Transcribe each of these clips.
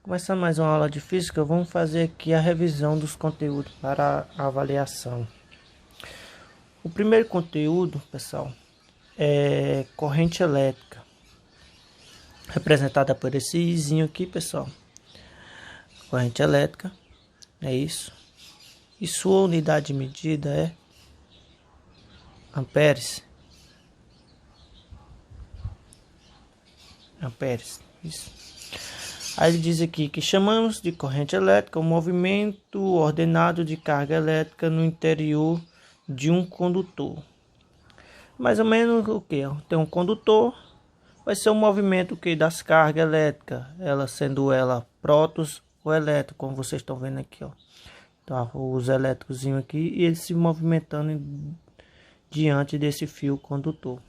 Começando mais uma aula de física, vamos fazer aqui a revisão dos conteúdos para a avaliação. O primeiro conteúdo, pessoal, é corrente elétrica, representada por esse izinho aqui, pessoal. Corrente elétrica, é isso. E sua unidade de medida é amperes. Amperes, isso. Aí ele diz aqui que chamamos de corrente elétrica o movimento ordenado de carga elétrica no interior de um condutor. Mais ou menos o que? Tem um condutor, vai ser um movimento que das cargas elétricas, ela sendo ela prótons ou elétrons, como vocês estão vendo aqui, ó. Tá, os elétrons aqui e eles se movimentando diante desse fio condutor.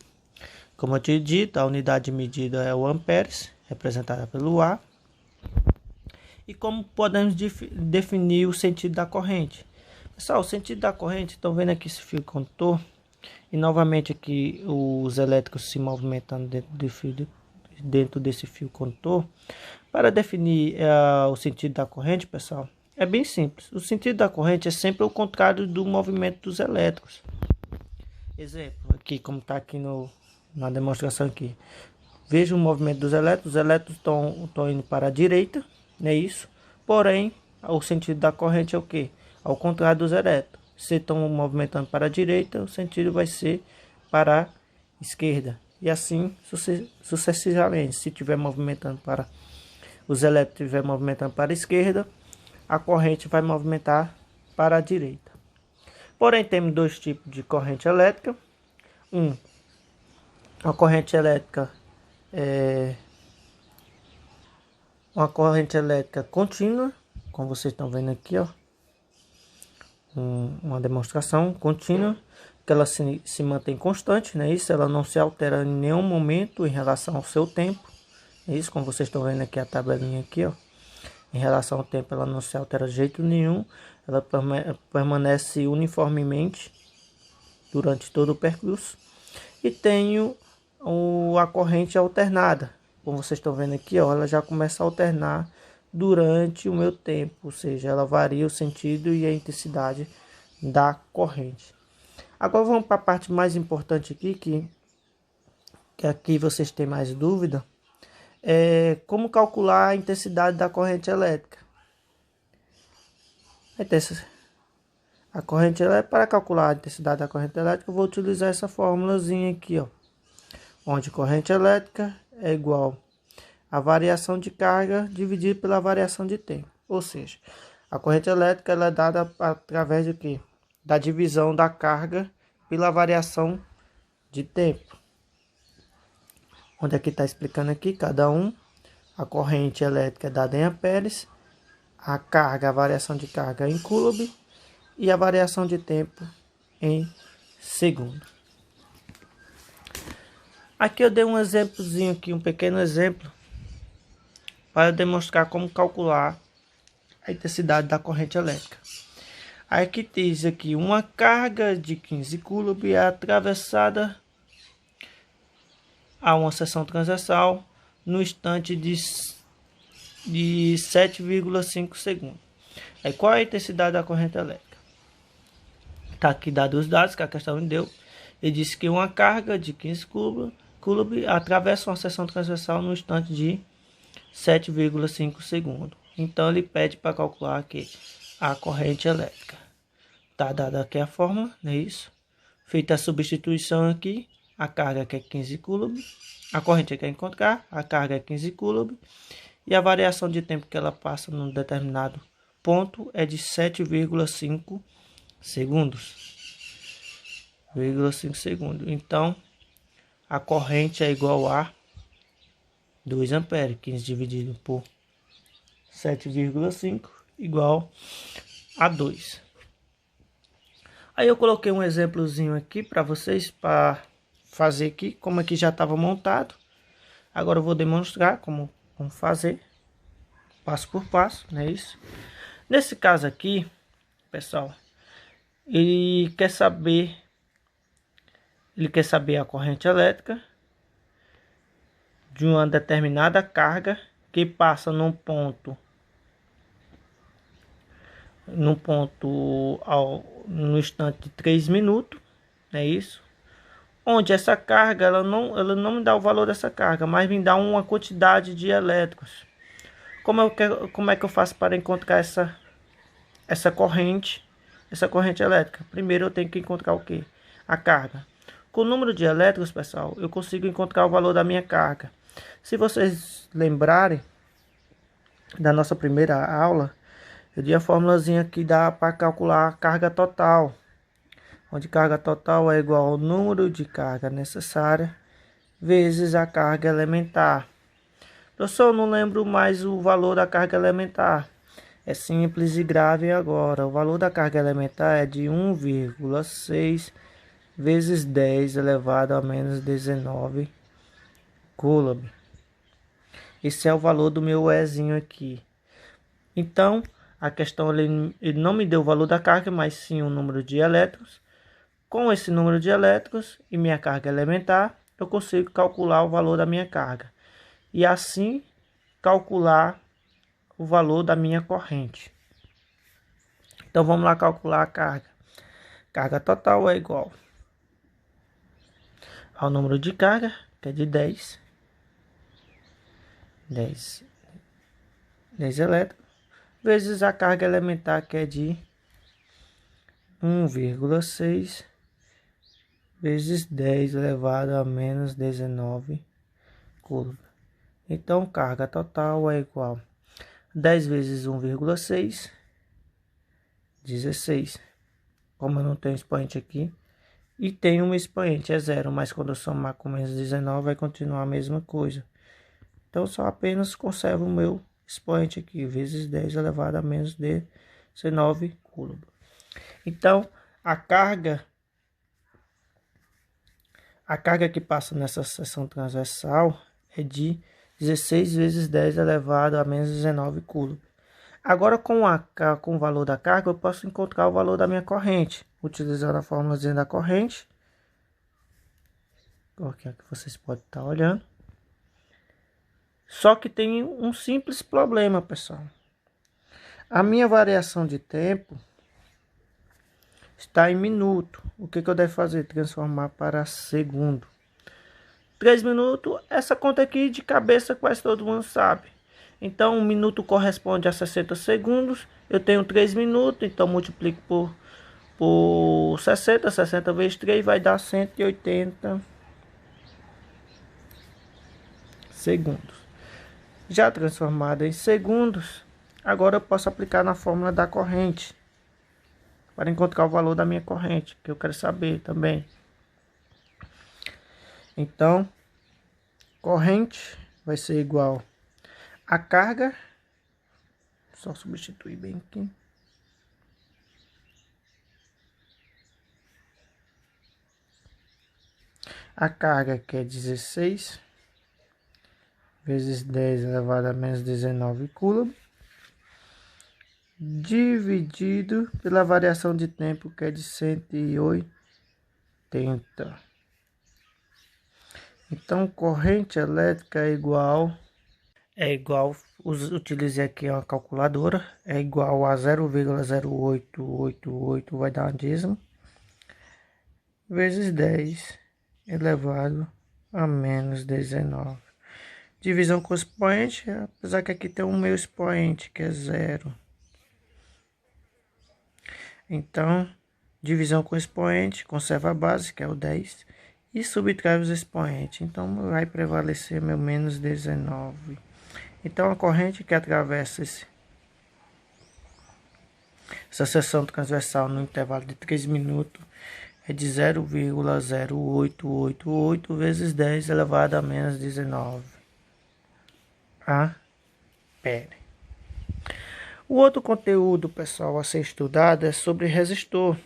Como eu tinha dito, a unidade de medida é o amperes, representada pelo A. E como podemos definir o sentido da corrente? Pessoal, o sentido da corrente, estão vendo aqui esse fio condutor? E novamente aqui os elétricos se movimentando dentro desse fio condutor. Para definir o sentido da corrente, pessoal, é bem simples. O sentido da corrente é sempre o contrário do movimento dos elétrons. Exemplo, aqui como está aqui na demonstração aqui. Veja o movimento dos elétrons. Os elétrons estão indo para a direita, não é isso? Porém, o sentido da corrente é o que? Ao contrário dos elétrons. Se estão movimentando para a direita, o sentido vai ser para a esquerda. E assim sucessivamente. Se estiver movimentando para os elétrons estiver movimentando para a esquerda, a corrente vai movimentar para a direita. Porém, temos dois tipos de corrente elétrica. Uma corrente elétrica uma corrente elétrica contínua, como vocês estão vendo aqui, ó, uma demonstração contínua, que ela se mantém constante, né? Isso, ela não se altera em nenhum momento em relação ao seu tempo, é isso, como vocês estão vendo aqui a tabelinha aqui, ó, em relação ao tempo ela não se altera de jeito nenhum, ela permanece uniformemente durante todo o percurso. E tenho a corrente alternada, como vocês estão vendo aqui, ó, ela já começa a alternar durante o meu tempo, ou seja, ela varia o sentido e a intensidade da corrente. Agora vamos para a parte mais importante aqui, que aqui vocês têm mais dúvida, é como calcular a intensidade da corrente elétrica. A corrente elétrica, para calcular a intensidade da corrente elétrica, eu vou utilizar essa formulazinha aqui, ó, onde corrente elétrica é igual a variação de carga dividido pela variação de tempo. Ou seja, a corrente elétrica ela é dada através do quê? Da divisão da carga pela variação de tempo. Onde aqui está explicando aqui cada um. A corrente elétrica é dada em amperes, a carga, a variação de carga em coulomb e a variação de tempo em segundo. Aqui eu dei um exemplozinho aqui, um pequeno exemplo, para demonstrar como calcular a intensidade da corrente elétrica. Aqui diz aqui, uma carga de 15 coulomb é atravessada a uma seção transversal no instante de 7,5 segundos. Aí, qual é a intensidade da corrente elétrica? Está aqui dado os dados que a questão me deu. Ele disse que uma carga de 15 coulomb atravessa uma seção transversal no instante de 7,5 segundos. Então ele pede para calcular aqui a corrente elétrica. Tá dada aqui a fórmula, não é isso? Feita a substituição aqui, a carga que é 15 coulomb, a corrente que quer encontrar, a carga é 15 coulomb e a variação de tempo que ela passa num determinado ponto é de 7,5 segundos. 0,5 segundos. Então, a corrente é igual a 2 amperes, 15 dividido por 7,5 igual a 2. Aí eu coloquei um exemplozinho aqui para vocês, para fazer aqui, como aqui já estava montado. Agora eu vou demonstrar como fazer, passo por passo, não é isso? Nesse caso aqui, pessoal, ele quer saber a corrente elétrica de uma determinada carga que passa num ponto no ponto no instante de 3 minutos, é isso. Onde essa carga ela não me dá o valor dessa carga, mas me dá uma quantidade de elétrons. Como é que eu faço para encontrar essa corrente elétrica? Primeiro eu tenho que encontrar o que? A carga. Com o número de elétrons, pessoal, eu consigo encontrar o valor da minha carga. Se vocês lembrarem da nossa primeira aula, eu dei a formulazinha que dá para calcular a carga total, onde carga total é igual ao número de carga necessária vezes a carga elementar. Professor, eu não lembro mais o valor da carga elementar. É simples e grave agora. O valor da carga elementar é de 1,6 vezes 10 elevado a menos 19 coulomb. Esse é o valor do meu Ezinho aqui. Então, a questão ele não me deu o valor da carga, mas sim o número de elétrons. Com esse número de elétrons e minha carga elementar, eu consigo calcular o valor da minha carga. E assim, calcular o valor da minha corrente. Então, vamos lá calcular a carga. Carga total é igual ao número de carga, que é de 10 elétrons, vezes a carga elementar, que é de 1,6 vezes 10 elevado a menos 19 coulomb. Então, carga total é igual a 10 vezes 1,6, 16. Como eu não tenho expoente aqui, e tem um expoente, é zero, mas quando eu somar com menos 19 vai continuar a mesma coisa. Então, só apenas conservo o meu expoente aqui, vezes 10 elevado a menos 19 coulomb. Então, a carga que passa nessa seção transversal é de 16 vezes 10 elevado a menos 19 coulomb. Agora, com o valor da carga, eu posso encontrar o valor da minha corrente, utilizando a fórmula da corrente, que é que vocês podem estar olhando. Só que tem um simples problema, pessoal. A minha variação de tempo está em minuto. O que eu devo fazer? Transformar para segundo. 3 minutos, essa conta aqui de cabeça quase todo mundo sabe. Então, 1 minuto corresponde a 60 segundos. Eu tenho 3 minutos, então multiplico por 60. 60 vezes 3 vai dar 180 segundos. Já transformado em segundos, agora eu posso aplicar na fórmula da corrente para encontrar o valor da minha corrente, que eu quero saber também. Então, corrente vai ser igual a carga, só substituir bem aqui. A carga que é 16 vezes 10 elevado a menos 19 coulomb, dividido pela variação de tempo, que é de 180. Então, corrente elétrica é igual, utilizei aqui uma calculadora, é igual a 0,0888, vai dar um dízimo, vezes 10 elevado a menos 19. Divisão com expoente, apesar que aqui tem o meu expoente, que é 0. Então, divisão com expoente, conserva a base, que é o 10, e subtrai os expoentes. Então, vai prevalecer meu menos 19. Então, a corrente que atravessa essa seção transversal no intervalo de 3 minutos é de 0,0888 vezes 10 elevado a menos 19. Ampere. O outro conteúdo, pessoal, a ser estudado é sobre resistor.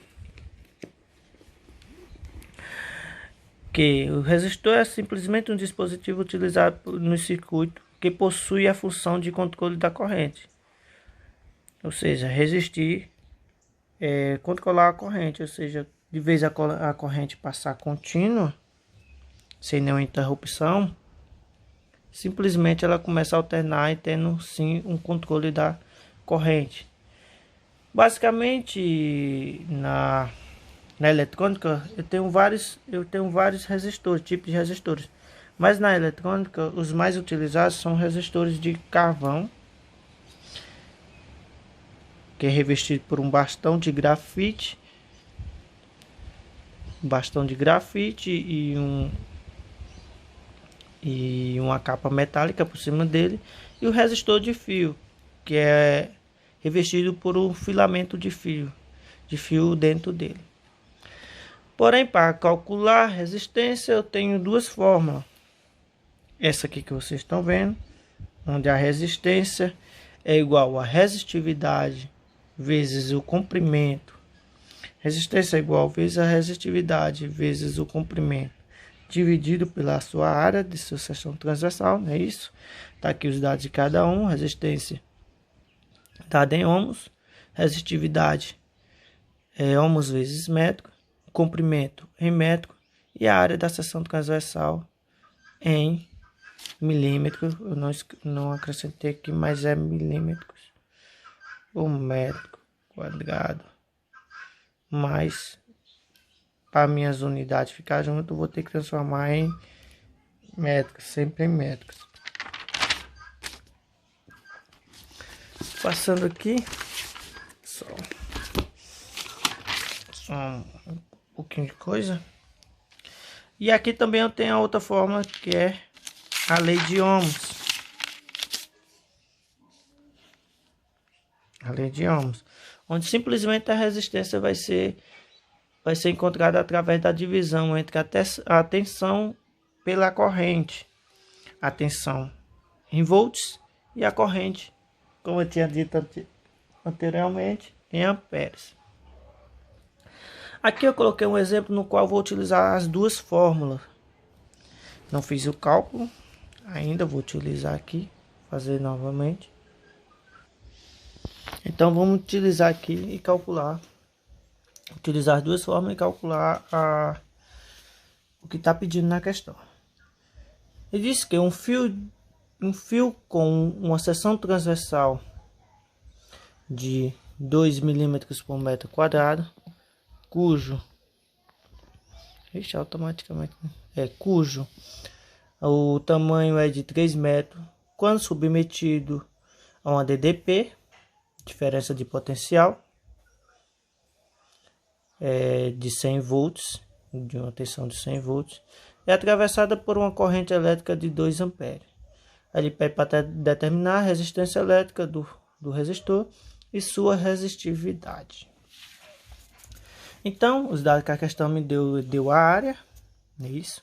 Que o resistor é simplesmente um dispositivo utilizado no circuito que possui a função de controle da corrente. Ou seja, resistir é controlar a corrente, ou seja, de vez a corrente passar contínua, sem nenhuma interrupção, simplesmente ela começa a alternar e tendo sim um controle da corrente. Basicamente, na eletrônica eu tenho vários resistores, tipos de resistores. Mas na eletrônica, os mais utilizados são resistores de carvão, que é revestido por um bastão de grafite e uma capa metálica por cima dele, e o resistor de fio, que é revestido por um filamento de fio dentro dele. Porém, para calcular a resistência, eu tenho duas fórmulas. Essa aqui que vocês estão vendo, onde a resistência é igual a resistividade vezes o comprimento. Resistência é igual vezes a resistividade vezes o comprimento, dividido pela sua área de sua seção transversal, não é isso? Tá aqui os dados de cada um. Resistência dada em ohms, resistividade é ohms vezes metro, comprimento em metro e a área da seção transversal em milímetros. Eu não acrescentei aqui, mas é milímetros ou metro quadrado. Mas para minhas unidades ficar junto, eu vou ter que transformar em metros, sempre em metros. Passando aqui, só um pouquinho de coisa. E aqui também eu tenho a outra fórmula, que é a lei de ohms. A lei de ohms, onde simplesmente a resistência vai ser encontrada através da divisão entre a tensão pela corrente, a tensão em volts, e a corrente, como eu tinha dito anteriormente, em amperes. Aqui eu coloquei um exemplo no qual vou utilizar as duas fórmulas. Não fiz o cálculo ainda, vou utilizar aqui, fazer novamente. Então vamos utilizar aqui e calcular, utilizar as duas formas e calcular o que está pedindo na questão. Ele diz que um fio com uma seção transversal de 2 milímetros por metro quadrado, cujo o tamanho é de 3 metros, quando submetido a uma DDP, diferença de potencial, de 100 volts, de uma tensão de 100 volts, é atravessada por uma corrente elétrica de 2 amperes. Ele pede para determinar a resistência elétrica do resistor e sua resistividade. Então, os dados que a questão me deu a área, é isso.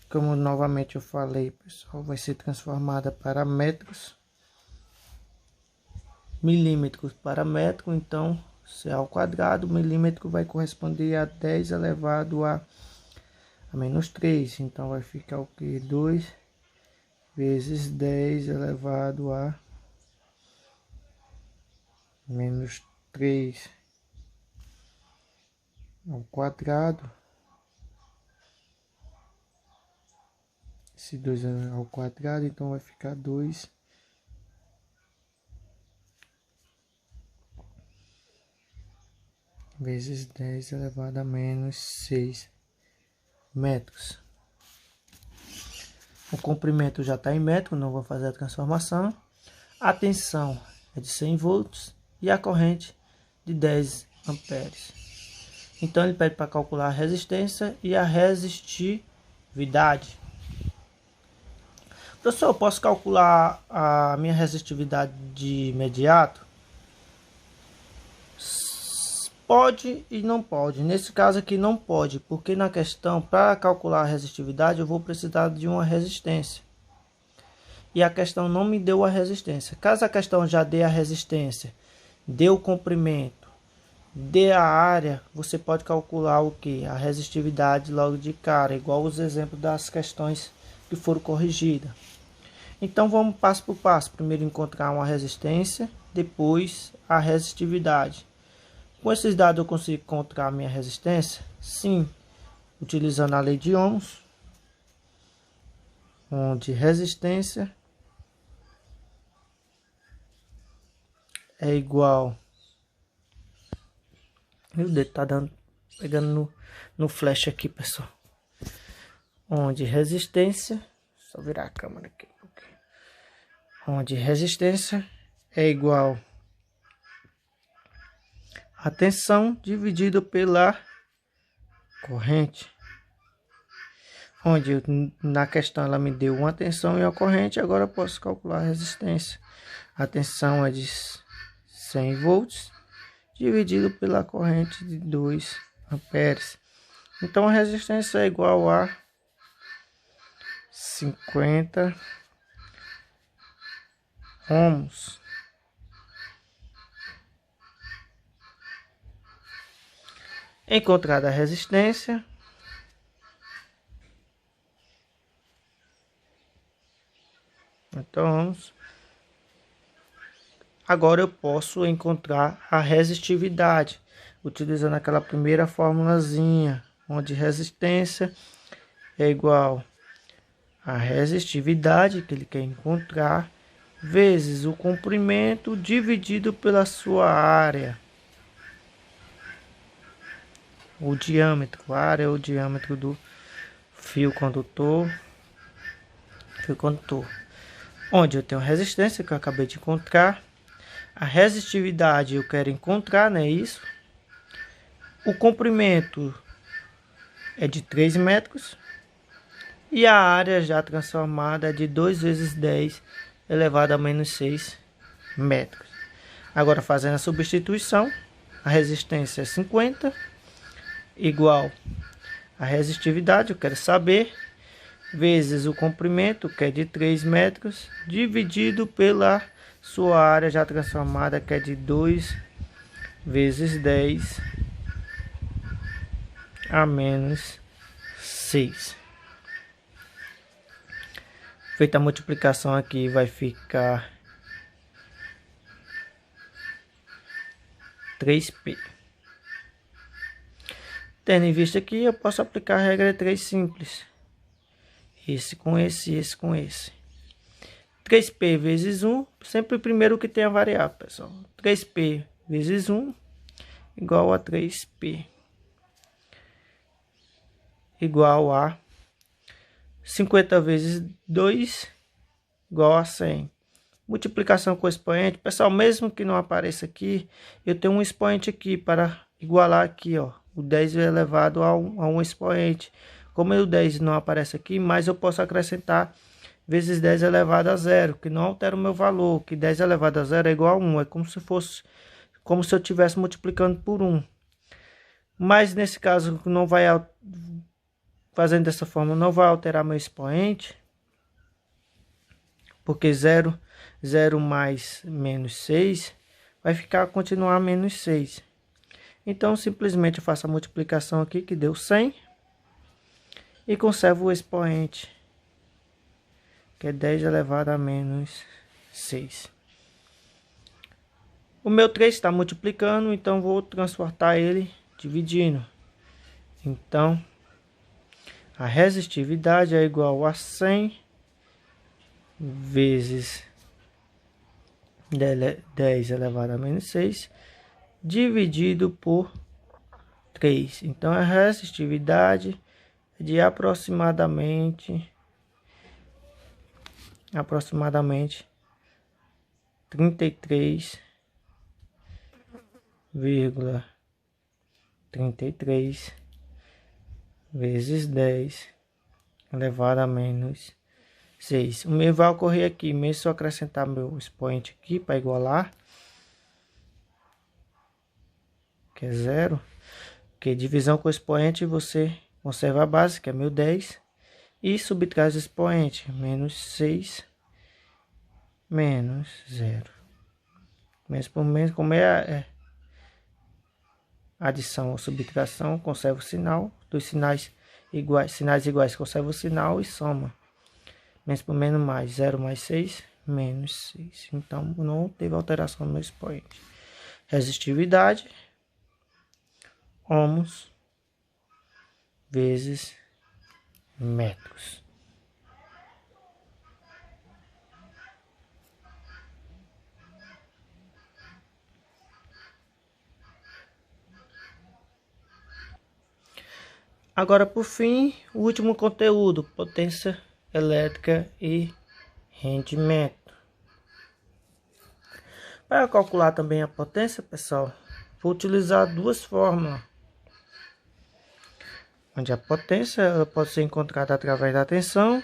Como novamente eu falei, pessoal, vai ser transformada para metros, milímetros para metro. Então, se é ao quadrado, milímetro vai corresponder a 10 elevado a menos 3. Então, vai ficar o que? 2 vezes 10 elevado a menos 3 ao quadrado. Esse 2 ao quadrado, então vai ficar 2 vezes 10 elevado a menos 6 metros. O comprimento já está em metro, não vou fazer a transformação. A tensão é de 100 volts e a corrente de 10 amperes. Então ele pede para calcular a resistência e a resistividade. Professor, eu posso calcular a minha resistividade de imediato? Pode e não pode. Nesse caso aqui não pode, porque na questão, para calcular a resistividade, eu vou precisar de uma resistência. E a questão não me deu a resistência. Caso a questão já dê a resistência, dê o comprimento, dê a área, você pode calcular o que? A resistividade logo de cara, igual os exemplos das questões que foram corrigidas. Então vamos passo por passo. Primeiro encontrar uma resistência, depois a resistividade. Com esses dados eu consigo encontrar a minha resistência? Sim, utilizando a lei de ohms, onde resistência é igual Meu dedo tá pegando no flash aqui, pessoal. Onde resistência, só virar a câmera aqui. Onde resistência é igual a tensão dividido pela corrente. Onde na questão ela me deu uma tensão e a corrente, agora eu posso calcular a resistência. A tensão é de 100 volts dividido pela corrente de 2 amperes. Então a resistência é igual a 50 ohms. Encontrada a resistência, então agora eu posso encontrar a resistividade utilizando aquela primeira formulazinha, onde resistência é igual a resistividade que ele quer encontrar vezes o comprimento dividido pela sua área. O diâmetro, a área é o diâmetro do fio condutor. Onde eu tenho a resistência que eu acabei de encontrar. A resistividade eu quero encontrar, não é isso? O comprimento é de 3 metros. E a área já transformada é de 2 vezes 10 elevado a menos 6 metros. Agora fazendo a substituição, a resistência é 50 igual a resistividade, eu quero saber, vezes o comprimento, que é de 3 metros, dividido pela sua área já transformada, que é de 2 vezes 10 a menos 6. Feita a multiplicação aqui, vai ficar 3P. Tendo em vista aqui, eu posso aplicar a regra de 3 simples. Esse com esse, esse com esse. 3P vezes 1, sempre primeiro que tem a variável, pessoal. 3P vezes 1 igual a 3P. Igual a 50 vezes 2 igual a 100. Multiplicação com expoente. Pessoal, mesmo que não apareça aqui, eu tenho um expoente aqui para igualar aqui, ó. O 10 elevado a um expoente. Como o 10 não aparece aqui, mas eu posso acrescentar vezes 10 elevado a 0, que não altera o meu valor, que 10 elevado a 0 é igual a 1. É como se eu estivesse multiplicando por 1. Mas nesse caso, não vai fazendo dessa forma, não vai alterar meu expoente, porque 0 mais menos 6 vai continuar menos 6. Então, simplesmente eu faço a multiplicação aqui, que deu 100, e conservo o expoente, que é 10 elevado a menos 6. O meu 3 está multiplicando, então vou transportar ele dividindo. Então, a resistividade é igual a 100 vezes 10 elevado a menos 6, dividido por 3. Então, a resistividade é de aproximadamente 33,33 vezes 10 elevado a menos 6. O mesmo vai ocorrer aqui, mesmo se eu acrescentar meu expoente aqui para igualar, que é 0, que divisão com expoente você conserva a base, que é 1010, e subtrai o expoente, menos 6 menos 0. Menos por menos, como é adição ou subtração, conserva o sinal. Dos sinais iguais, conserva o sinal e soma. Menos por menos mais, 0 mais 6, menos 6. Então, não teve alteração no meu expoente. Resistividade, ohms, vezes metros. Agora, por fim, o último conteúdo: potência elétrica e rendimento. Para calcular também a potência, pessoal, vou utilizar duas fórmulas, onde a potência ela pode ser encontrada através da tensão,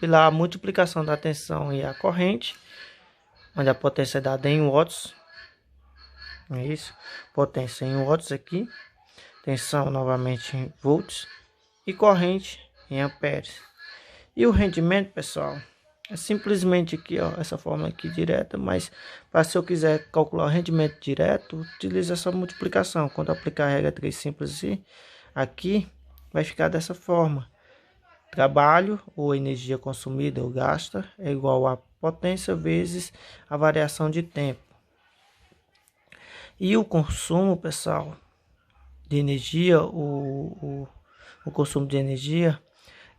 pela multiplicação da tensão e a corrente, onde a potência é dada em watts. É isso, potência em watts aqui, tensão novamente em volts e corrente em amperes. E o rendimento, pessoal, é simplesmente aqui, ó, essa fórmula aqui direta, mas se eu quiser calcular o rendimento direto, utilize essa multiplicação. Quando aplicar a regra 3 simples aqui, vai ficar dessa forma: trabalho ou energia consumida ou gasta é igual a potência vezes a variação de tempo. E o consumo, pessoal, de energia, o consumo de energia,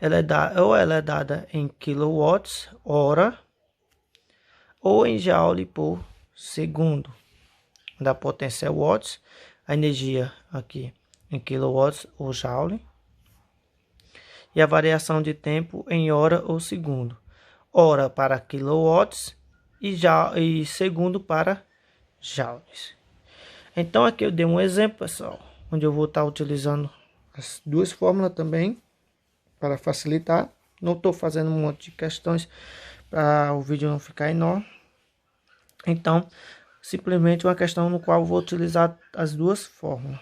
ela é dada em quilowatts hora ou em joule por segundo. Da potência é watts, a energia aqui em quilowatts ou joule, e a variação de tempo em hora ou segundo. Hora para quilowatts e segundo para joules. Então aqui eu dei um exemplo, pessoal, onde eu vou estar utilizando as duas fórmulas também para facilitar. Não estou fazendo um monte de questões para o vídeo não ficar enorme. Então, simplesmente uma questão no qual eu vou utilizar as duas fórmulas.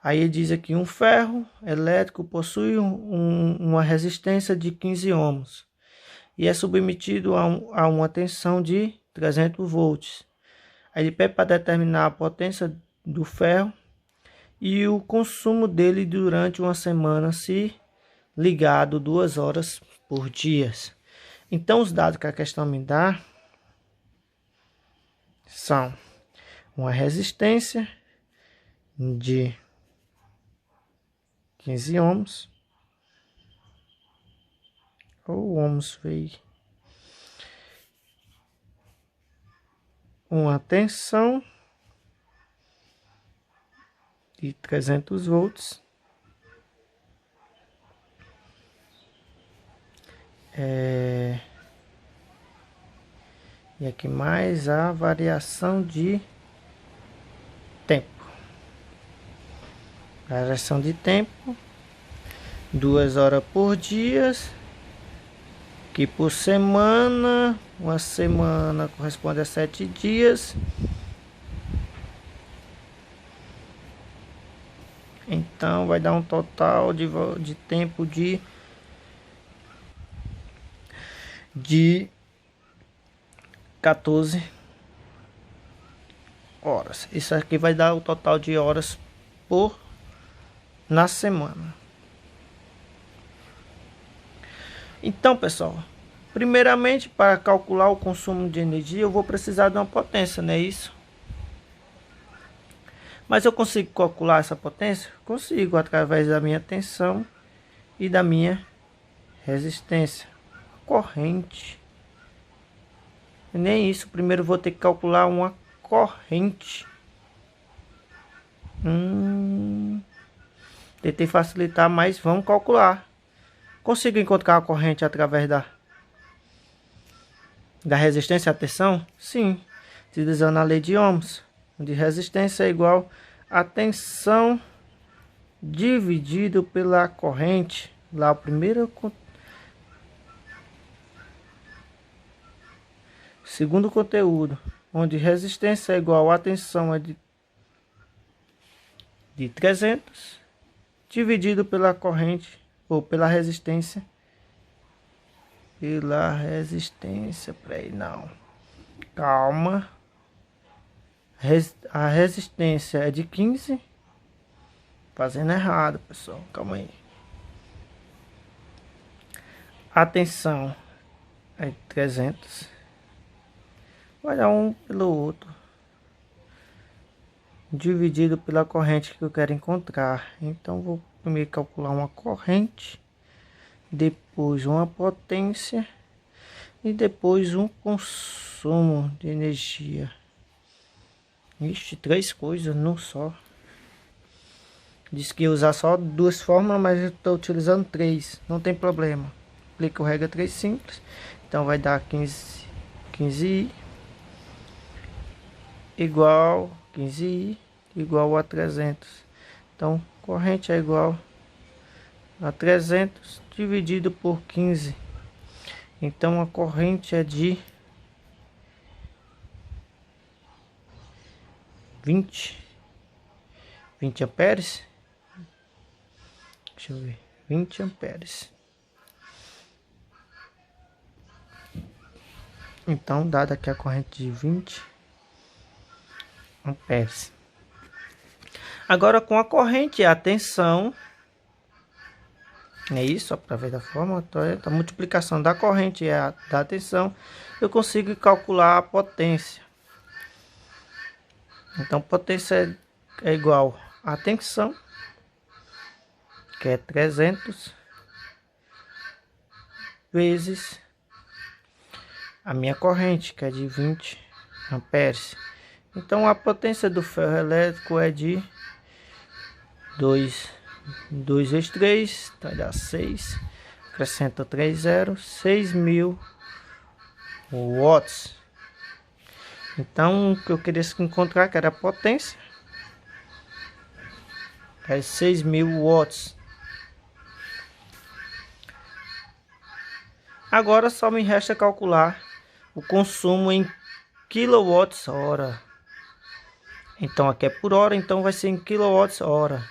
Aí ele diz aqui: um ferro elétrico possui uma resistência de 15 ohms e é submetido a uma tensão de 300 volts. Aí ele pede para determinar a potência do ferro e o consumo dele durante uma semana se ligado 2 horas por dia. Então os dados que a questão me dá são uma resistência de 15 ohms, ou ohms veio, uma tensão de 300 volts, e aqui mais a variação de tempo. Variação de tempo, 2 horas por dia, que por semana, uma semana corresponde a 7 dias. Então vai dar um total de tempo de 14 horas. Isso aqui vai dar o total de horas na semana. Então, pessoal, primeiramente, para calcular o consumo de energia, eu vou precisar de uma potência, não é isso? Mas eu consigo calcular essa potência? Consigo, através da minha tensão e da minha resistência. Corrente. Nem isso, primeiro vou ter que calcular uma corrente. Tentei facilitar, mas vamos calcular. Consigo encontrar a corrente através da resistência à tensão? Sim, utilizando a lei de Ohms, onde resistência é igual a tensão dividido pela corrente. Lá o primeiro, segundo conteúdo, onde resistência é igual a tensão de 300 dividido pela corrente ou pela resistência. Peraí, não. Calma. A resistência é de 15. Fazendo errado, pessoal. Calma aí. A tensão é de 300. Vai dar um pelo outro, dividido pela corrente que eu quero encontrar. Então vou primeiro calcular uma corrente, depois uma potência e depois um consumo de energia. Ixi, 3 coisas não só. Diz que ia usar só 2 fórmulas, mas eu estou utilizando 3. Não tem problema. Aplica o regra 3 simples. Então vai dar 15i igual 15i igual a 300. Então corrente é igual a 300 dividido por 15. Então a corrente é de 20 amperes. Deixa eu ver, 20 amperes. Então, dada aqui a corrente de 20 amperes. Agora, com a corrente e a tensão, é isso, através da fórmula, a multiplicação da corrente e da tensão, eu consigo calcular a potência. Então, potência é igual a tensão, que é 300, vezes a minha corrente, que é de 20 amperes. Então, a potência do ferro elétrico é de 2 vezes 3, vai dar 6, acrescenta 3 zeros, 6.000 watts. Então, o que eu queria encontrar, que era a potência, é 6.000 watts. Agora só me resta calcular o consumo em kWh. Então aqui é por hora, então vai ser em kWh.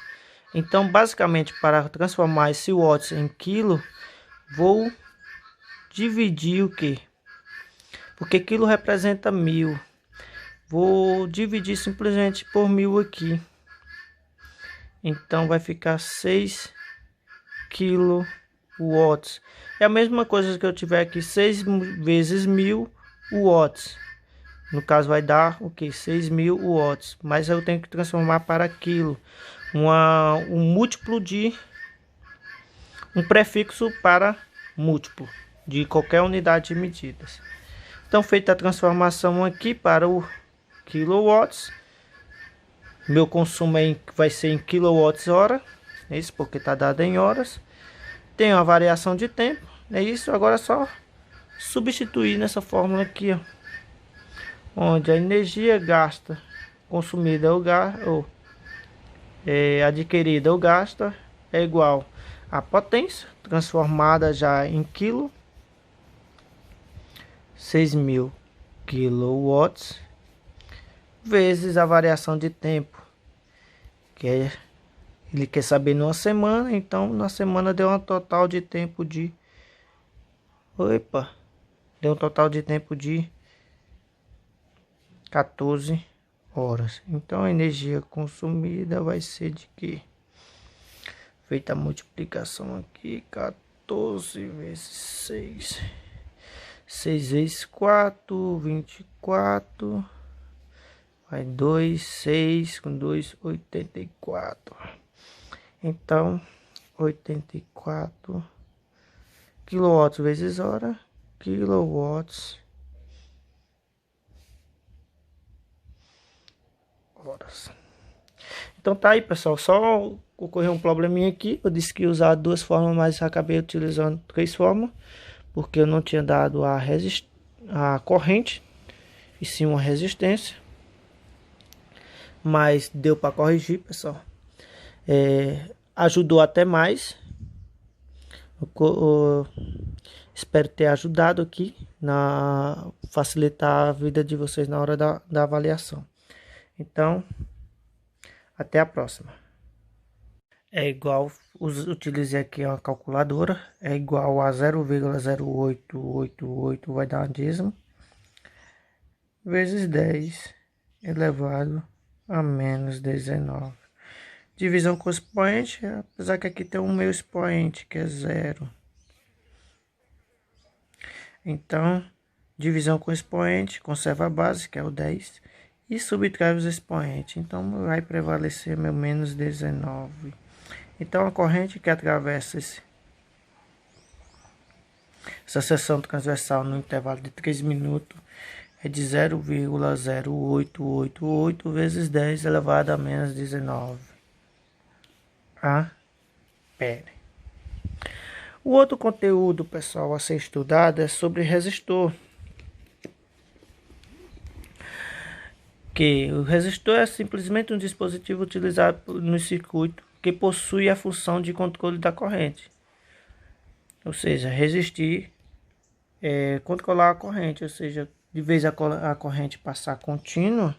Então basicamente, para transformar esse watts em quilo, vou dividir o que? Porque quilo representa 1000. Vou dividir simplesmente por 1000 aqui. Então vai ficar 6 kW. É a mesma coisa que eu tiver aqui 6 vezes 1000 watts. No caso vai dar o que? 6.000 watts. Mas eu tenho que transformar para quilo. Um múltiplo de... um prefixo para múltiplo de qualquer unidade de medidas. Então, feita a transformação aqui para o kilowatts, meu consumo vai ser em kWh, é isso, porque está dado em horas. Tem uma variação de tempo, é isso. Agora é só substituir nessa fórmula aqui, ó, onde a energia consumida ou adquirida ou gasta é igual a potência transformada já em quilo, 6.000 kW, vezes a variação de tempo, que ele quer saber numa semana. Então na semana deu um total de tempo de deu um total de tempo de 14 horas. Então a energia consumida vai ser de que? Feita a multiplicação aqui, 14 vezes 6. 6 vezes 4, 24. Vai 2, 6 com 2, 84. Então, 84 kW vezes hora, kilowatts horas. Então tá aí, pessoal, só ocorreu um probleminha aqui. Eu disse que ia usar 2 fórmulas, mas acabei utilizando 3 fórmulas, porque eu não tinha dado a corrente e sim uma resistência. Mas deu para corrigir, pessoal. Ajudou até mais. Espero ter ajudado aqui na facilitar a vida de vocês na hora da avaliação. Então, até a próxima. É igual, utilizei aqui uma calculadora, é igual a 0,0888, vai dar um dízimo, vezes 10 elevado a menos 19. Divisão com expoente, apesar que aqui tem um meu expoente, que é 0. Então, divisão com expoente, conserva a base, que é o 10, e subtrai os expoentes. Então, vai prevalecer meu menos 19. Então, a corrente que atravessa essa seção transversal no intervalo de 3 minutos é de 0,0888 vezes 10 elevado a menos 19. ampere. O outro conteúdo, pessoal, a ser estudado é sobre resistor. Que o resistor é simplesmente um dispositivo utilizado no circuito que possui a função de controle da corrente. Ou seja, resistir é controlar a corrente, ou seja, de vez a corrente passar contínua,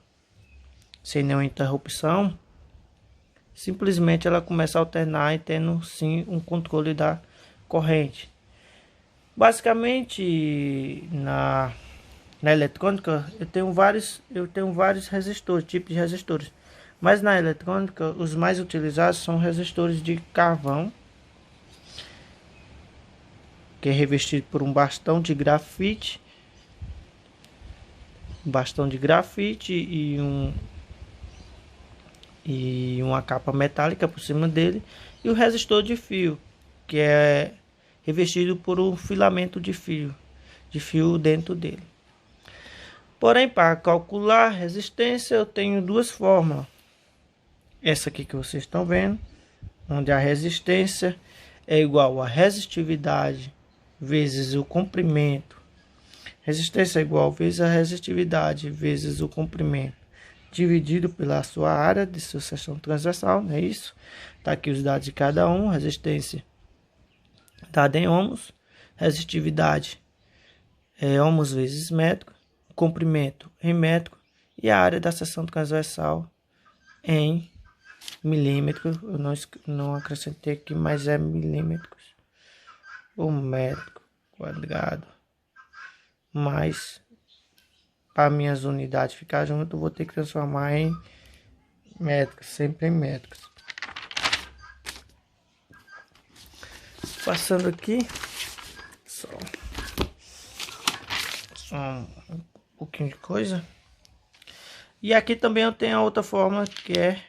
sem nenhuma interrupção, simplesmente ela começa a alternar e tendo sim um controle da corrente. Basicamente na eletrônica eu tenho vários resistores, tipos de resistores, mas na eletrônica os mais utilizados são resistores de carvão, que é revestido por um bastão de grafite e uma capa metálica por cima dele, e o resistor de fio, que é revestido por um filamento de fio dentro dele. Porém, para calcular a resistência eu tenho duas fórmulas. Essa aqui que vocês estão vendo, onde a resistência é igual a resistividade vezes o comprimento. Resistência é igual vezes a resistividade vezes o comprimento, dividido pela sua área de sua seção transversal, não é isso? Tá aqui os dados de cada um. Resistência dada em ohms, resistividade é ohms vezes metro, comprimento em metro e a área da seção transversal em milímetro. Eu não acrescentei aqui, mas é milímetros o metro quadrado. Mas para minhas unidades ficar junto, eu vou ter que transformar em metros, sempre em metros. Passando aqui só um pouquinho de coisa. E aqui também eu tenho a outra fórmula, que é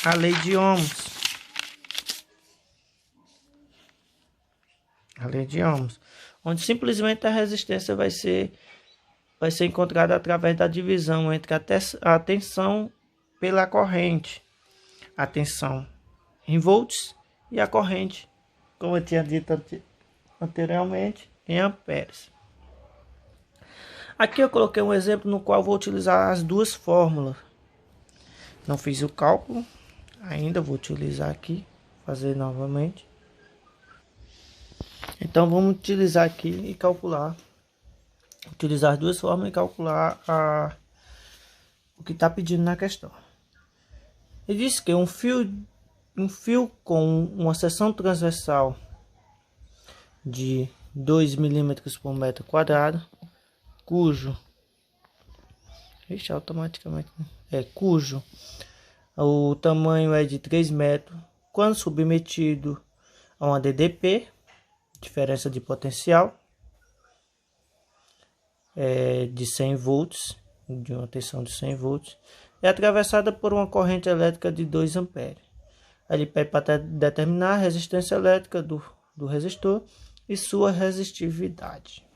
a lei de ohms. A lei de ohms, onde simplesmente a resistência vai ser encontrada através da divisão entre a tensão pela corrente, a tensão em volts, e a corrente, como eu tinha dito anteriormente, em amperes. Aqui eu coloquei um exemplo no qual vou utilizar as duas fórmulas. Não fiz o cálculo ainda, vou utilizar aqui, fazer novamente. Então vamos utilizar aqui e calcular, utilizar as duas fórmulas e calcular o que está pedindo na questão. Ele diz que um fio com uma seção transversal de 2 milímetros por metro quadrado, cujo o tamanho é de 3 metros, quando submetido a uma DDP, diferença de potencial, de 100 volts, de uma tensão de 100 volts, é atravessada por uma corrente elétrica de 2 amperes. Ele pede para determinar a resistência elétrica do resistor e sua resistividade.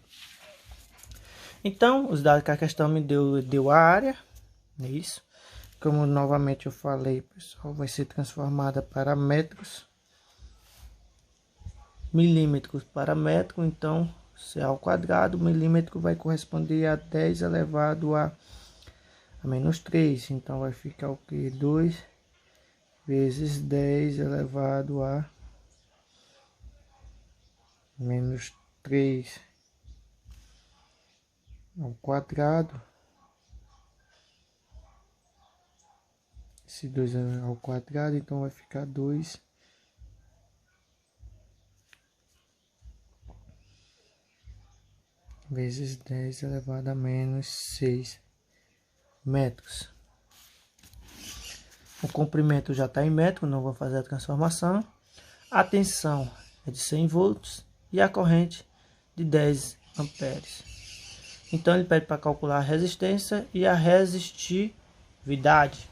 Então, os dados que a questão me deu a área, é isso. Como novamente eu falei, pessoal, vai ser transformada para metros, milímetros para metro. Então, se é ao quadrado, milímetro vai corresponder a 10 elevado a menos 3. Então, vai ficar o que? 2 vezes 10 elevado a menos 3 ao quadrado. Esse 2 é ao quadrado, então vai ficar 2 vezes 10 elevado a menos 6 metros. O comprimento já está em metro, não vou fazer a transformação. A tensão é de 100 volts e a corrente de 10 amperes. Então ele pede para calcular a resistência e a resistividade.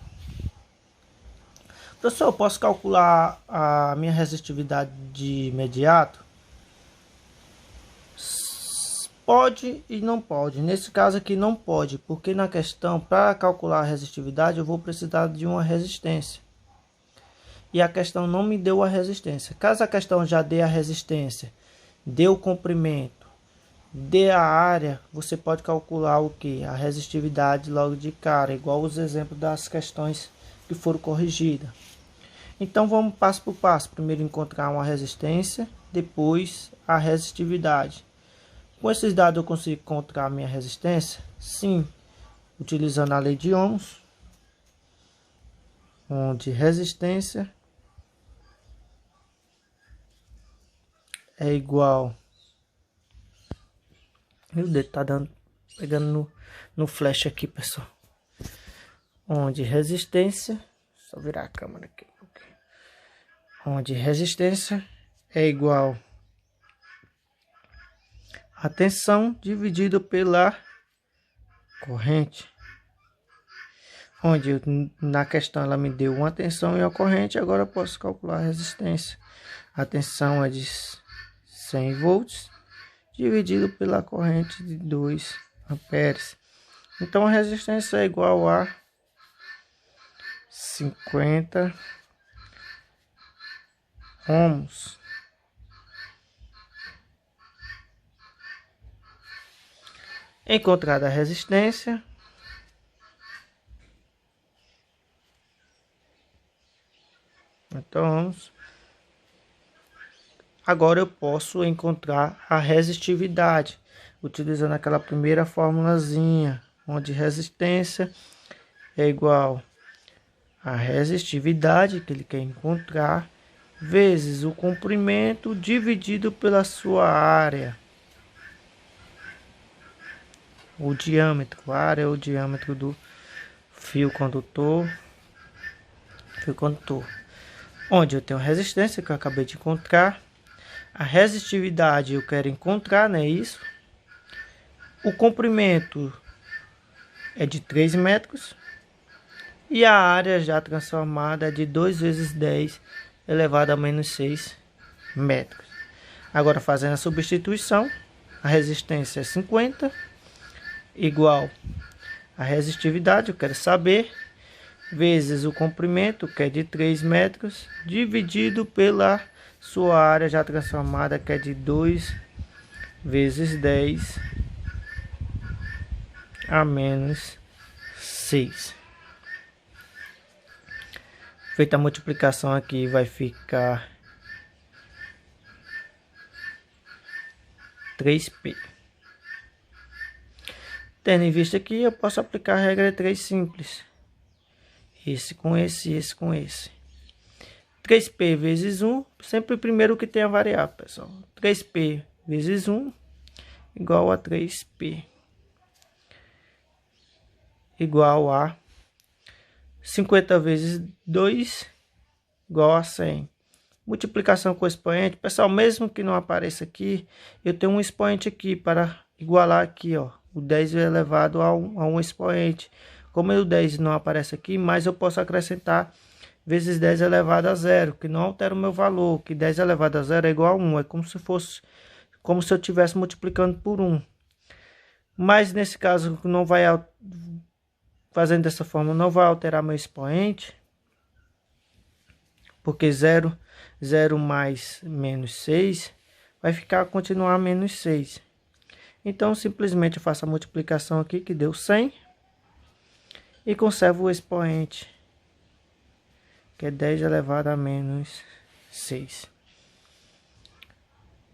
Professor, eu posso calcular a minha resistividade de imediato? Pode e não pode. Nesse caso aqui não pode, porque na questão, para calcular a resistividade, eu vou precisar de uma resistência. e a questão não me deu a resistência. Caso a questão já dê a resistência, dê o comprimento, dê a área, você pode calcular o que? A resistividade logo de cara, igual os exemplos das questões que foram corrigidas. Então vamos passo por passo. Primeiro encontrar uma resistência, depois a resistividade. Com esses dados eu consigo encontrar a minha resistência? Sim, utilizando a lei de Ohms, onde resistência é igual... Meu dedo tá pegando no flash aqui, pessoal. Onde resistência... Só virar a câmera aqui. Onde resistência é igual a tensão dividido pela corrente. Onde na questão ela me deu uma tensão e uma corrente, agora eu posso calcular a resistência. A tensão é de 100 volts dividido pela corrente de 2 amperes. Então a resistência é igual a 50 ohms. Encontrada a resistência, então agora eu posso encontrar a resistividade utilizando aquela primeira formulazinha, onde resistência é igual a resistividade que ele quer encontrar vezes o comprimento dividido pela sua área. O diâmetro, a área é o diâmetro do fio condutor. Onde eu tenho resistência que eu acabei de encontrar. A resistividade eu quero encontrar, não é isso? O comprimento é de 3 metros. E a área já transformada é de 2 vezes 10 elevado a menos 6 metros. Agora fazendo a substituição, a resistência é 50, igual a resistividade, eu quero saber, vezes o comprimento, que é de 3 metros, dividido pela sua área já transformada, que é de 2 vezes 10 a menos 6. Feita a multiplicação aqui, vai ficar 3P. Tendo em vista aqui, eu posso aplicar a regra 3 simples. Esse com esse, esse com esse. 3P vezes 1, sempre primeiro que tem a variável, pessoal. 3P vezes 1 igual a 3P. Igual a 50 vezes 2 igual a 100. Multiplicação com expoente. Pessoal, mesmo que não apareça aqui, eu tenho um expoente aqui para igualar aqui, ó. O 10 elevado a um expoente. Como o 10 não aparece aqui, mas eu posso acrescentar vezes 10 elevado a 0, que não altera o meu valor, que 10 elevado a 0 é igual a 1. É como se fosse, como se eu estivesse multiplicando por 1. Mas nesse caso, não vai, fazendo dessa forma, não vai alterar meu expoente, porque 0 mais menos 6 vai continuar menos 6. Então, simplesmente eu faço a multiplicação aqui, que deu 100, e conservo o expoente, que é 10 elevado a menos 6.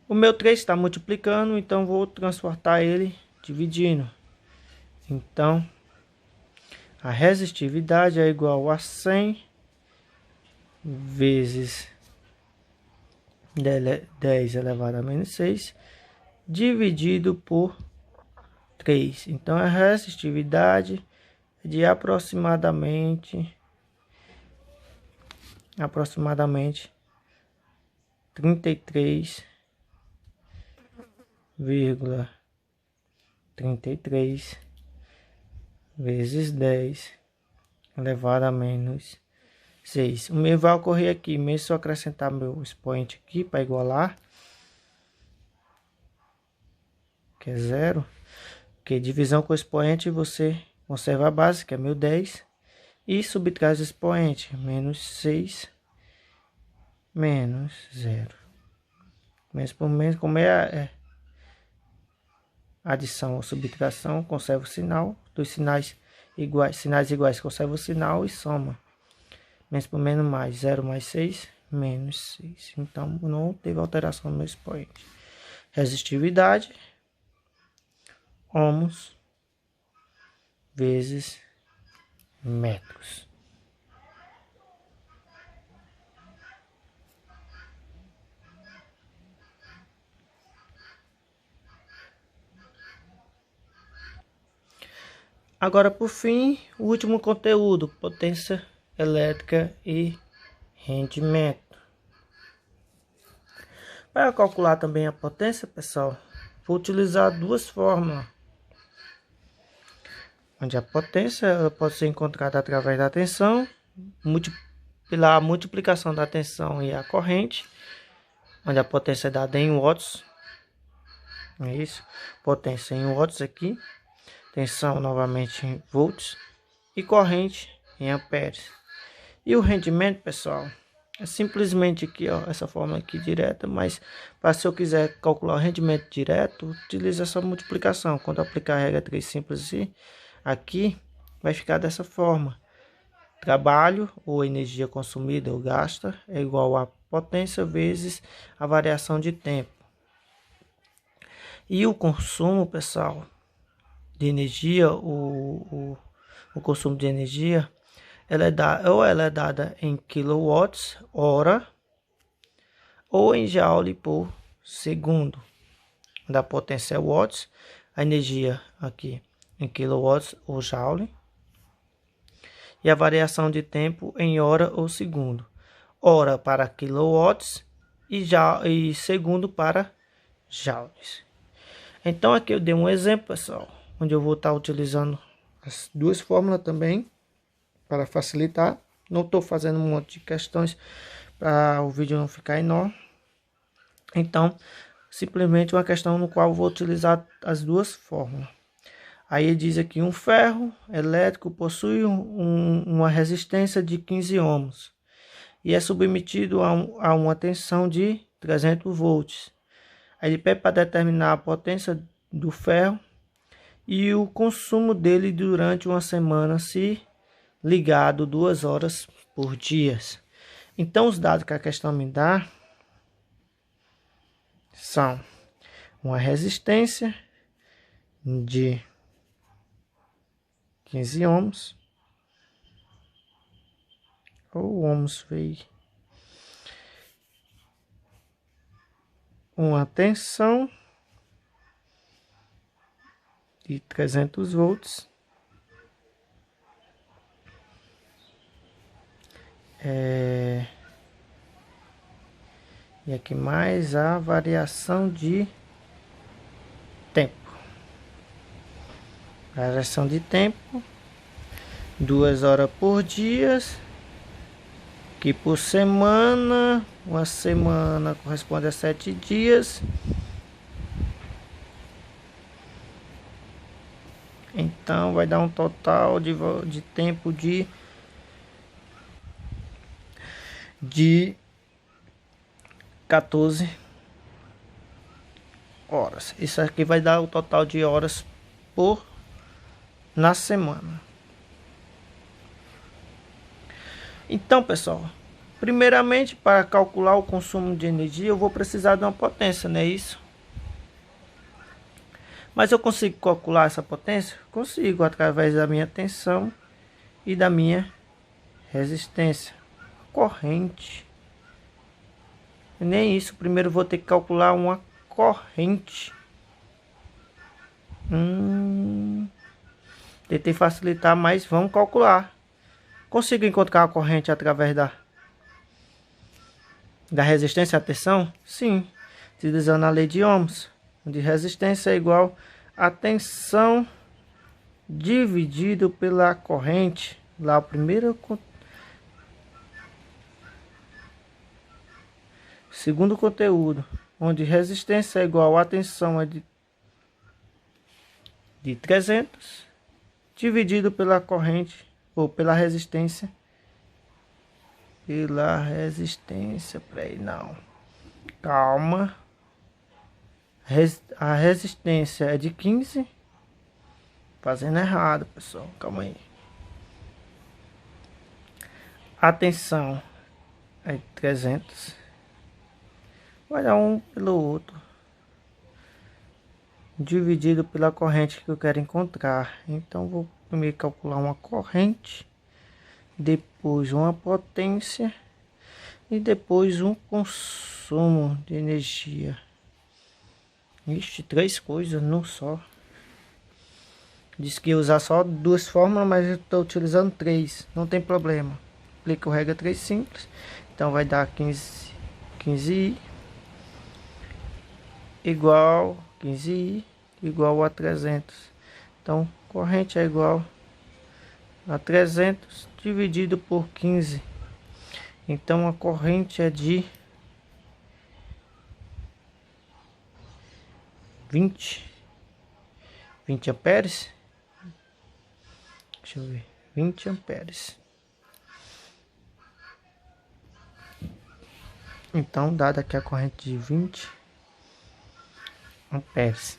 O meu 3 está multiplicando, então vou transportar ele dividindo. Então, a resistividade é igual a 100 vezes 10 elevado a menos 6, dividido por 3. Então, a resistividade é de aproximadamente 33,33 vezes 10 elevado a menos 6. O meu vai ocorrer aqui, mesmo se eu acrescentar meu expoente aqui para igualar, que é 0, porque divisão com expoente você conserva a base, que é 1010, e subtrai o expoente, menos 6, menos zero. Menos por menos, como é adição ou subtração, conserva o sinal. Dos sinais iguais conserva o sinal e soma. Menos por menos mais. 0 mais 6, menos 6. Então, não teve alteração no meu expoente. Resistividade, ohms, vezes metros. Agora, por fim, o último conteúdo, potência elétrica e rendimento. Para calcular também a potência, pessoal, vou utilizar duas fórmulas. Onde a potência ela pode ser encontrada através da tensão, pela multiplicação da tensão e a corrente, onde a potência é dada em watts. É isso, potência em watts aqui, tensão novamente em volts e corrente em amperes. E o rendimento, pessoal, é simplesmente aqui, ó, essa fórmula aqui direta, mas para se eu quiser calcular o rendimento direto, utilize essa multiplicação. Quando aplicar a regra 3 simples aqui, vai ficar dessa forma. Trabalho ou energia consumida ou gasta é igual a potência vezes a variação de tempo. E o consumo, pessoal, de energia, o consumo de energia, ela é dada em quilowatts hora ou em joule por segundo. Da potência é watts, a energia aqui em quilowatts ou joule. E a variação de tempo em hora ou segundo. Hora para quilowatts e segundo para joules. Então aqui eu dei um exemplo, pessoal, onde eu vou estar utilizando as duas fórmulas também para facilitar. Não estou fazendo um monte de questões para o vídeo não ficar enorme. Então, simplesmente uma questão no qual eu vou utilizar as duas fórmulas. Aí diz aqui, um ferro elétrico possui uma resistência de 15 ohms e é submetido a uma tensão de 300 volts. Aí ele pede para determinar a potência do ferro e o consumo dele durante uma semana se ligado 2 horas por dia. Então os dados que a questão me dá são uma resistência de 15 ohms, ou ohms veio, uma tensão de 300 volts, e aqui mais a variação de tempo. Variação de tempo, 2 horas por dia, que por semana, uma semana corresponde a 7 dias. Então vai dar um total de tempo de 14 horas. Isso aqui vai dar o total de horas na semana. Então, pessoal, primeiramente, para calcular o consumo de energia, eu vou precisar de uma potência, não é isso? Mas eu consigo calcular essa potência? Consigo, através da minha tensão e da minha resistência. Corrente. Nem isso, primeiro vou ter que calcular uma corrente. Tentei facilitar, mas vamos calcular. Consigo encontrar a corrente através da resistência à tensão? Sim, utilizando a lei de Ohms, onde resistência é igual a tensão dividido pela corrente. Lá o primeiro, segundo conteúdo, onde resistência é igual a tensão de 300 dividido pela corrente ou pela resistência pela resistência. Peraí, não. Calma. A resistência é de 15. Fazendo errado, pessoal. Calma aí. A tensão é 300. Vai dar um pelo outro. Dividido pela corrente que eu quero encontrar. Então vou primeiro calcular uma corrente, depois uma potência e depois um consumo de energia. Ixi, 3 coisas não só. Diz que ia usar só 2 fórmulas, mas eu estou utilizando 3. Não tem problema. Aplica o regra 3 simples. Então vai dar 15i igual 15i igual a 300. Então corrente é igual a 300 dividido por 15. Então a corrente é de 20 amperes. Deixa eu ver, 20 amperes. Então, dada aqui a corrente de 20 amperes.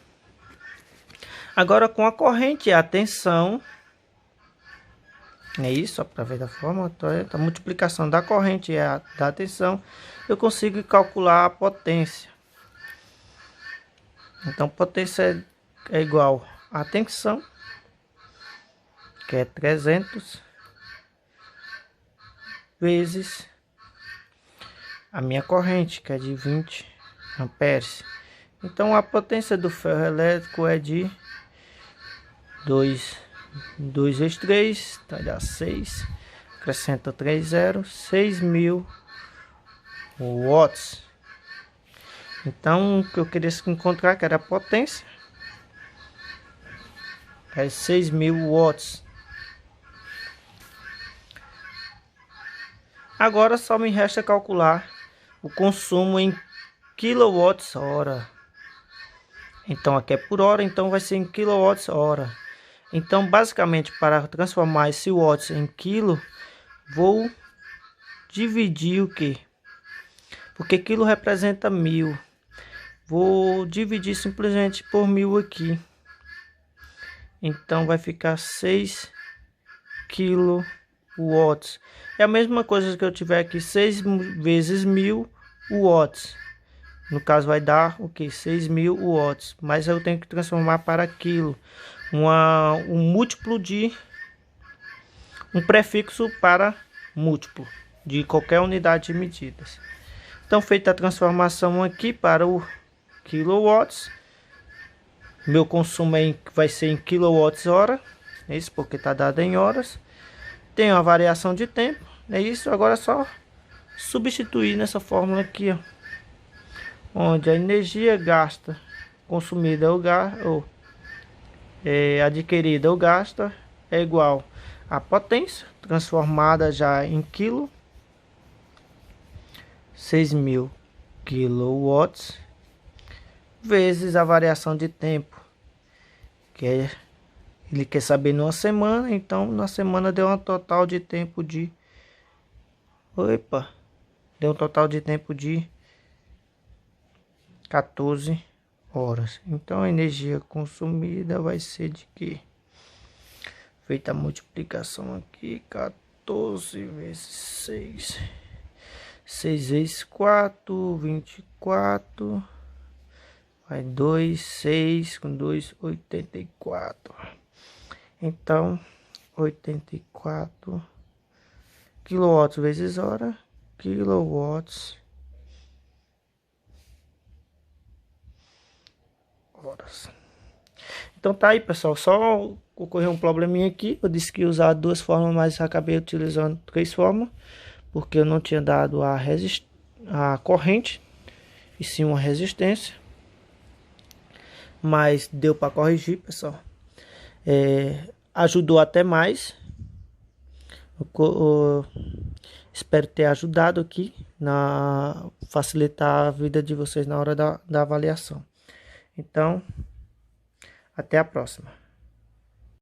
Agora, com a corrente e a tensão, é isso, através da fórmula, a multiplicação da corrente e da tensão, eu consigo calcular a potência. Então, potência é igual a tensão, que é 300, vezes a minha corrente, que é de 20 amperes. Então a potência do ferro elétrico é de 2 vezes 3, então dá 6, acrescenta 3 zeros, 6.000 watts. Então o que eu queria encontrar, que era a potência, é 6.000 watts. Agora só me resta calcular o consumo em kWh. Então aqui é por hora, então vai ser em kWh. Então basicamente, para transformar esse watts em quilo, vou dividir o que? Porque quilo representa 1000. Vou dividir simplesmente por 1000 aqui. Então vai ficar 6 kW. É a mesma coisa que eu tiver aqui 6 vezes 1000 watts. No caso vai dar o que? 6.000 watts. Mas eu tenho que transformar para quilo. Um múltiplo de... um prefixo para múltiplo de qualquer unidade de medidas. Então, feita a transformação aqui para o kilowatts, meu consumo vai ser em quilowatts-hora. É isso, porque está dado em horas. Tem uma variação de tempo. É isso, agora é só substituir nessa fórmula aqui, ó, onde a energia gasta, consumida ou adquirida ou gasta é igual a potência transformada já em quilo, 6.000 kW, vezes a variação de tempo, que ele quer saber numa semana. Então na semana deu um total de tempo de deu um total de tempo de 14 horas. Então a energia consumida vai ser de que? Feita a multiplicação aqui, 14 vezes 6. 6 vezes 4, 24. Vai 2, 6 com 2, 84. Então, 84 quilowatts vezes hora, quilowatts horas. Então tá aí, pessoal, só ocorreu um probleminha aqui. Eu disse que ia usar 2 fórmulas, mas acabei utilizando 3 fórmulas, porque eu não tinha dado a corrente e sim uma resistência. Mas deu para corrigir, pessoal. Ajudou até mais. Espero ter ajudado aqui na facilitar a vida de vocês na hora da avaliação. Então, até a próxima.